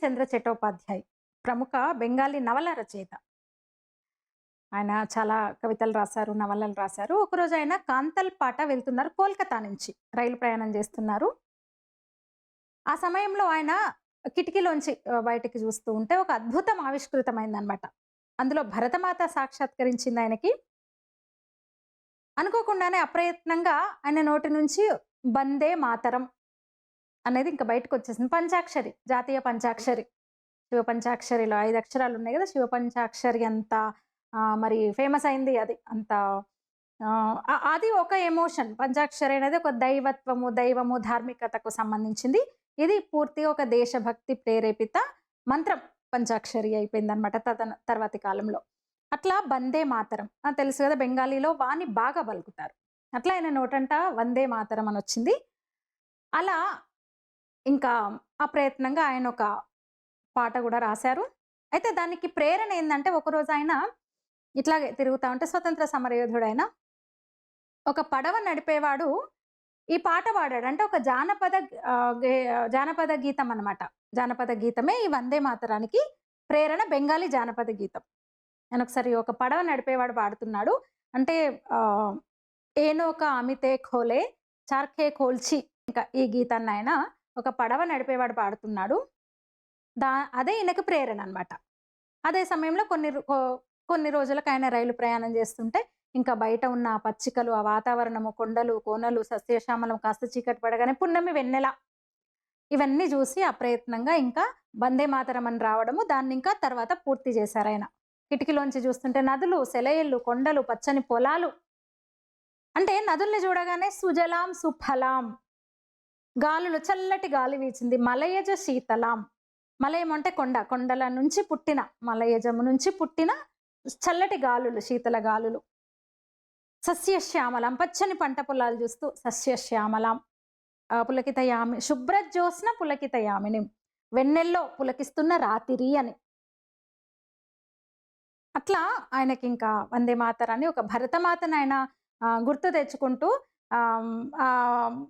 చంద్ర చట్టోపాధ్యాయ్ ప్రముఖ బెంగాలీ నవల రచయిత. ఆయన చాలా కవితలు రాశారు, నవలలు రాశారు. ఒకరోజు ఆయన కాంతల్పాట వెళ్తున్నారు. కోల్కతా నుంచి రైలు ప్రయాణం చేస్తున్నారు. ఆ సమయంలో ఆయన కిటికీలోంచి బయటికి చూస్తూ ఉంటే ఒక అద్భుతం ఆవిష్కృతమైందనమాట. అందులో భరతమాత సాక్షాత్కరించింది ఆయనకి. అనుకోకుండానే అప్రయత్నంగా ఆయన నోటి నుంచి వందే మాతరం అనేది ఇంక బయటకొచ్చేసింది. పంచాక్షరి, జాతీయ పంచాక్షరి. శివ పంచాక్షరిలో 5 అక్షరాలు ఉన్నాయి గదా! శివ పంచాక్షరి అంత మరి ఫేమస్ అయింది అది. అంత అది ఒక ఎమోషన్. పంచాక్షరి అనేది ఒక దైవత్వము, దైవము, ధార్మికతకు సంబంధించింది. ఇది పూర్తిగా ఒక దేశభక్తి ప్రేరేపిత మంత్రం పంచాక్షరి అయిపోయిందనమాట తర్వాతి కాలంలో. అట్లా వందే మాతరం తెలుసు గదా! బెంగాలీలో వాని బాగా పలుకుతారు. అట్లా ఆయన నోటంట వందే మాతరం అనొచ్చింది. అలా ఇంకా అప్రయత్నంగా ఆయన ఒక పాట గూడా రాశారు. అయితే దానికి ప్రేరణ ఏందంటే, ఒకరోజు ఆయన ఇట్లాగే తిరుగుతా ఉంటే స్వతంత్ర సమరయోధుడైన ఒక పడవ నడిపేవాడు ఈ పాట పాడాడు. అంటే ఒక జానపద గీతం అన్నమాట. జానపద గీతమే ఈ వందే మాతరానికి ప్రేరణ. బెంగాలీ జానపద గీతం. ఆయనొకసారి ఒక పడవ నడిపేవాడు పాడుతున్నాడు. అంటే ఏనోక అమితే ఖోలే చార్ఖే ఖోల్చి, ఇంకా ఈ గీతాన్ని ఆయన ఒక పడవ నడిపేవాడు పాడుతున్నాడు. అదే ఈయనకి ప్రేరణ అన్నమాట. అదే సమయంలో కొన్ని రోజులకు ఆయన రైలు ప్రయాణం చేస్తుంటే, ఇంకా బయట ఉన్న ఆ పచ్చికలు, ఆ వాతావరణము, కొండలు, కోనలు, సస్యశ్యామలం, కాస్త చీకటి పడగానే పున్నమి వెన్నెల, ఇవన్నీ చూసి అప్రయత్నంగా ఇంకా వందే మాతరం అని రావడము, దాన్ని ఇంకా తర్వాత పూర్తి చేశారాయన. కిటికీలోంచి చూస్తుంటే నదులు, సెలయేళ్ళు, కొండలు, పచ్చని పొలాలు. అంటే నదుల్ని చూడగానే సుజలాం సుఫలాం, గాలులు చల్లటి గాలి వీచింది. మలయజ శీతలాం, మలయం అంటే కొండ, కొండల నుంచి పుట్టిన, మలయజము నుంచి పుట్టిన చల్లటి గాలులు, శీతల గాలులు. సస్యశ్యామలం, పచ్చని పంట పొలాలు చూస్తూ సస్యశ్యామలం, పులకితయామి శుభ్రజ్యోత్స్న పులకితయామిని, వెన్నెల్లో పులకిస్తున్న రాతిరి అని. అట్లా ఆయనకి ఇంకా వందే మాతరాన్ని ఒక భరతమాతను ఆయన గుర్తు తెచ్చుకుంటూ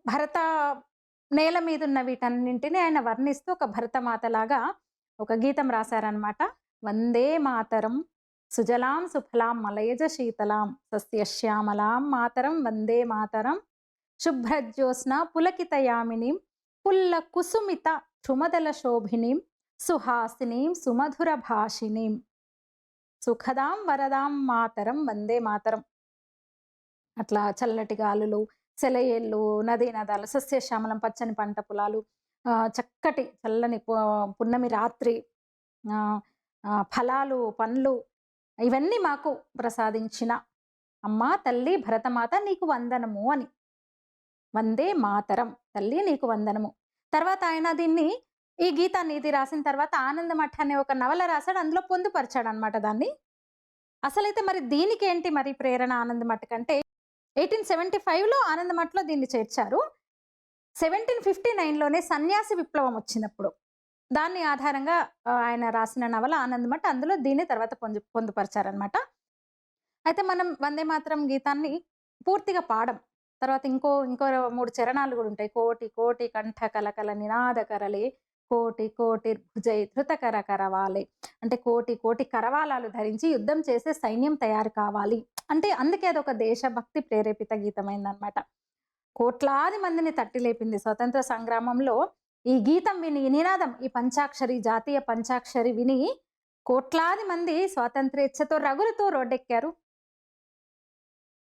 భరత నేల మీదున్న వీటన్నింటిని ఆయన వర్ణిస్తూ ఒక భరతమాతలాగా ఒక గీతం రాశారనమాట. వందే మాతరం సుజలాం సుఫలాం మలయజ శీతలాం సస్యశ్యామలాం మాతరం వందే మాతరం శుభ్రజ్యోత్స్న పులకితయామినీం పుల్ల కుసుమిత ధృమదల శోభినీం సుహాసినీం సుమధుర భాషినీం సుఖదాం వరదాం మాతరం వందే మాతరం. అట్లా చల్లటి గాలులు, సెలయేళ్ళు, నదీ నదాలు, సస్యశ్యామలం, పచ్చని పంట పొలాలు, చక్కటి చల్లని పున్నమి రాత్రి, ఫలాలు, పండ్లు, ఇవన్నీ మాకు ప్రసాదించిన అమ్మా తల్లి భరతమాత నీకు వందనము అని. వందే మాతరం, తల్లి నీకు వందనము. తర్వాత ఆయన దీన్ని ఈ గీతాన్ని ఇది రాసిన తర్వాత ఆనందమఠ అనే ఒక నవల రాశాడు. అందులో పొందుపరిచాడు అనమాట దాన్ని. అసలైతే మరి దీనికి ఏంటి మరి ప్రేరణ ఆనందమఠ కంటే, 1875లో ఆనందమఠలో దీన్ని చేర్చారు. 1759లోనే సన్యాసి విప్లవం వచ్చినప్పుడు దాన్ని ఆధారంగా ఆయన రాసిన నవల ఆనందమఠ. అందులో దీన్ని తర్వాత పొందుపరిచారనమాట. అయితే మనం వందే మాతరం గీతాన్ని పూర్తిగా పాడం. తర్వాత ఇంకో 3 చరణాలు కూడా ఉంటాయి. కోటి కోటి కంఠ కలకల నినాద కరలే కోటి కోటి భుజై ధృతకర కరవాలి. అంటే కోటి కోటి కరవాలాలు ధరించి యుద్ధం చేసే సైన్యం తయారు కావాలి. అంటే అందుకే అదొక దేశభక్తి ప్రేరేపిత గీతమైందనమాట. కోట్లాది మందిని తట్టి లేపింది స్వతంత్ర సంగ్రామంలో. ఈ గీతం విని, ఈ నినాదం, ఈ పంచాక్షరి, జాతీయ పంచాక్షరి విని కోట్లాది మంది స్వాతంత్ర్యేచ్ఛతో రగులుతూ రోడ్డెక్కారు.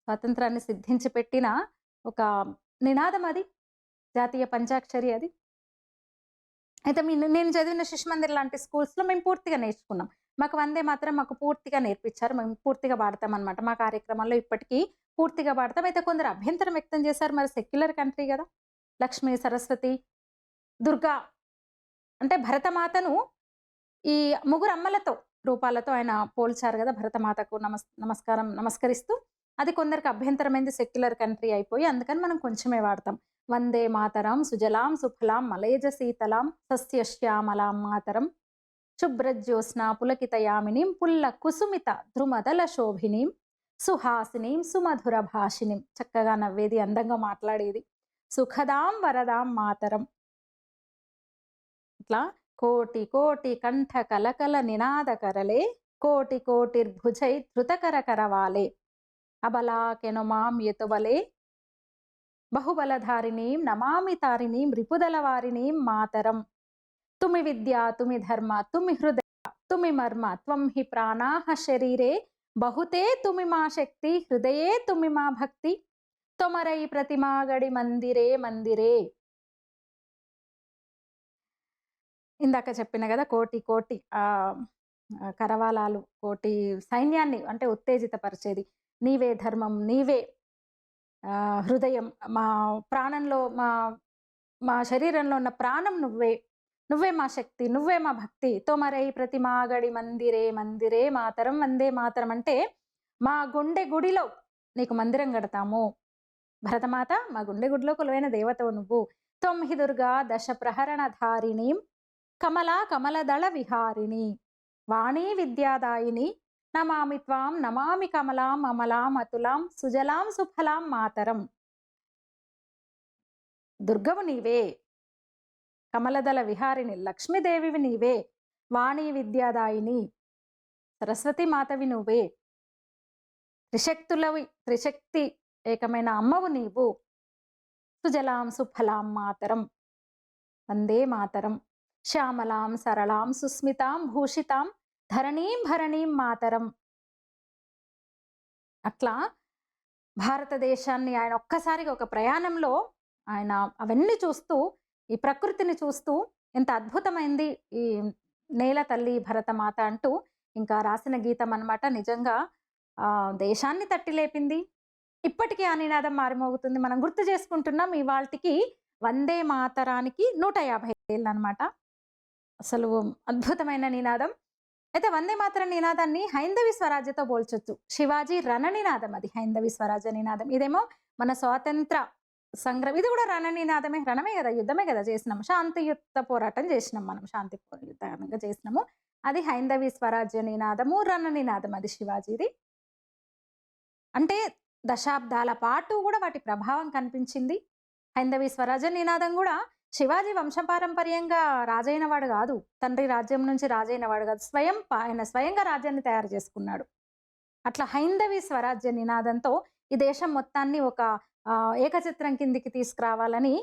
స్వాతంత్రాన్ని సిద్ధించి పెట్టిన ఒక నినాదం అది, జాతీయ పంచాక్షరి అది. అయితే నేను చదివిన శిశుమందిర్ లాంటి స్కూల్స్‌లో మేము పూర్తిగా నేర్చుకున్నాం. మాకు వందే మాతరం మాకు పూర్తిగా నేర్పించారు. మేము పూర్తిగా పాడతామనమాట. మా కార్యక్రమాల్లో ఇప్పటికీ పూర్తిగా పాడతాం. అయితే కొందరు అభ్యంతరం వ్యక్తం చేశారు. మరి సెక్యులర్ కంట్రీ గదా! లక్ష్మి, సరస్వతి, దుర్గా అంటే భరతమాతను ఈ ముగ్గురు అమ్మలతో రూపాలతో ఆయన పోల్చారు గదా! భరతమాతకు నమస్కరిస్తూ. అది కొందరికి అభ్యంతరమైంది. సెక్యులర్ కంట్రీ అయిపోయి అందుకని మనం కొంచెమే వాడతాం. వందే మాతరం సుజలాం సుఫలాం మలయజ శీతలాం సస్యశ్యామలాం మాతరం శుభ్రజ్యోత్స్న పులకితయామినీం పుల్ల కుసుమిత ధృమదల శోభినీం సుహాసినీం సుమధుర భాషినీం. చక్కగా నవ్వేది, అందంగా మాట్లాడేది. సుఖదాం వరదాం మాతరం. ఇట్లా కోటి కోటి కంఠ కలకల నినాద కరలే కోటి కోటిర్భుజై ధృతకర కరవాలే అబలాకెను మాం యతుబలే బహుబలధారిణీం నమామి తారిణీం రిపుదలవారిణీం మాతరం తుమి విద్యా తుమి ధర్మ తుమి హృదయ తుమి మర్మ త్వం హి ప్రాణాః శరీరే బహుతే తుమి మా శక్తి హృదయే తుమి మా భక్తి తొమరై ప్రతిమా గడి మందిరే మందిరే. ఇందాక చెప్పిన కదా కోటి కోటి కరవాలాలు, కోటి సైన్యాన్ని అంటే ఉత్తేజితపరిచేది. నీవే ధర్మం, నీవే హృదయం, మా ప్రాణంలో మా శరీరంలో ఉన్న ప్రాణం నువ్వే, నువ్వే మా శక్తి, నువ్వే మా భక్తి. తొమరై ప్రతిమాగడి మందిరే మందిరే మాతరం వందే మాతరం అంటే మా గుండె గుడిలో నీకు మందిరం కడతాము. భరతమాత మా గుండె గుడిలో కొలువైన దేవతవు నువ్వు. త్వం హి దుర్గా దశ ప్రహరణ ధారిణీం కమలా కమలదళ విహారిణి వాణీ విద్యాదాయిని నమామి త్వాం నమామి కమలాం అమలాం అతులాం సుజలాం సుఫలాం మాతరం. దుర్గవు నీవే, కమలదళ విహారిణి లక్ష్మీదేవివి నీవే, వాణీ విద్యాదాయిని సరస్వతి మాతవి నువ్వే, త్రిశక్తి ఏకమైన అమ్మవు నీవు. సుజలాం సుఫలాం మాతరం వందే మాతరం శ్యామలాం సరళాం సుస్మితాం భూషితాం ధరణీం భరణీం మాతరం. అట్లా భారతదేశాన్ని ఆయన ఒక్కసారిగా ఒక ప్రయాణంలో ఆయన అవన్నీ చూస్తూ, ఈ ప్రకృతిని చూస్తూ ఎంత అద్భుతమైంది ఈ నేల తల్లి భరతమాత అంటూ ఇంకా రాసిన గీతం అన్నమాట. నిజంగా దేశాన్ని తట్టి లేపింది. ఇప్పటికీ ఆ నినాదం మారిమోగుతుంది. మనం గుర్తు చేసుకుంటున్నాం ఇవాళకి వందే మాతరానికి 150 ఏళ్ళు అనమాట. అసలు అద్భుతమైన నినాదం. అయితే వందే మాతర నినాదాన్ని హైందవి స్వరాజ్యతో పోల్చొచ్చు. శివాజీ రణ నినాదం అది హైందవి స్వరాజ్య నినాదం. ఇదేమో మన స్వాతంత్ర సంగ్రామం, ఇది కూడా రణ నినాదమే. రణమే కదా, యుద్ధమే కదా చేసినాము, శాంతియుత పోరాటం చేసినాం మనం, శాంతియుతంగా చేసినాము. అది హైందవి స్వరాజ్య నినాదము, రణ నినాదం అది శివాజీది. అంటే దశాబ్దాల పాటు కూడా వాటి ప్రభావం కనిపించింది. హైందవి స్వరాజ్య నినాదం కూడా శివాజీ వంశపారంపర్యంగా రాజైన వాడు కాదు, తండ్రి రాజ్యం నుంచి రాజైన వాడు కాదు, ఆయన స్వయంగా రాజ్యాన్ని తయారు చేసుకున్నాడు. అట్లా హైందవి స్వరాజ్య నినాదంతో ఈ దేశం మొత్తాన్ని ఒక ఏకచిత్రం కిందికి తీసుకురావాలని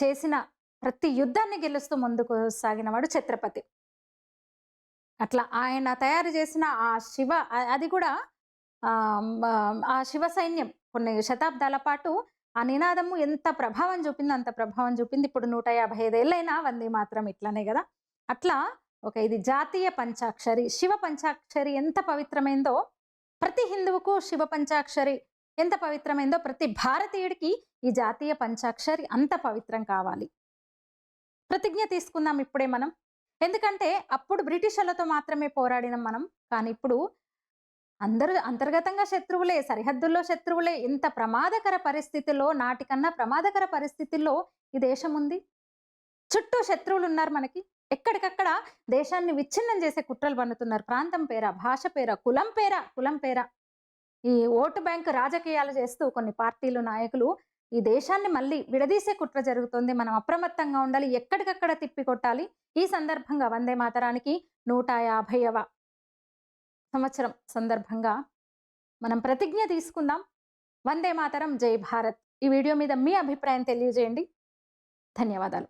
చేసిన ప్రతి యుద్ధాన్ని గెలుస్తూ ముందుకు సాగిన వాడు ఛత్రపతి. అట్లా ఆయన తయారు చేసిన అది కూడా ఆ శివ సైన్యం కొన్ని శతాబ్దాల పాటు ఆ నినాదము ఎంత ప్రభావం చూపింది, అంత ప్రభావం చూపింది. ఇప్పుడు 155 ఏళ్ళైనా వందే మాత్రం ఇట్లానే కదా. అట్లా ఇది జాతీయ పంచాక్షరి. శివ పంచాక్షరి ఎంత పవిత్రమైందో, ప్రతి హిందువుకు శివ పంచాక్షరి ఎంత పవిత్రమైందో, ప్రతి భారతీయుడికి ఈ జాతీయ పంచాక్షరి అంత పవిత్రం కావాలి. ప్రతిజ్ఞ తీసుకుందాం ఇప్పుడే మనం. ఎందుకంటే అప్పుడు బ్రిటిషర్లతో మాత్రమే పోరాడినాం మనం, కానీ ఇప్పుడు అందరూ అంతర్గతంగా శత్రువులే, సరిహద్దుల్లో శత్రువులే. ఇంత ప్రమాదకర పరిస్థితుల్లో, నాటికన్నా ప్రమాదకర పరిస్థితుల్లో ఈ దేశం ఉంది. చుట్టూ శత్రువులు ఉన్నారు మనకి. ఎక్కడికక్కడ దేశాన్ని విచ్ఛిన్నం చేసే కుట్రలు పన్నుతున్నారు. ప్రాంతం పేర, భాష పేర, కులం పేర ఈ ఓటు బ్యాంకు రాజకీయాలు చేస్తూ కొన్ని పార్టీలు, నాయకులు ఈ దేశాన్ని మళ్ళీ విడదీసే కుట్ర జరుగుతుంది. మనం అప్రమత్తంగా ఉండాలి, ఎక్కడికక్కడ తిప్పికొట్టాలి. ఈ సందర్భంగా వందే మాతరానికి 150వ సంవత్సరం సందర్భంగా మనం ప్రతిజ్ఞ తీసుకుందాం. వందే మాతరం, జై భారత్. ఈ వీడియో మీద మీ అభిప్రాయం తెలియజేయండి. ధన్యవాదాలు.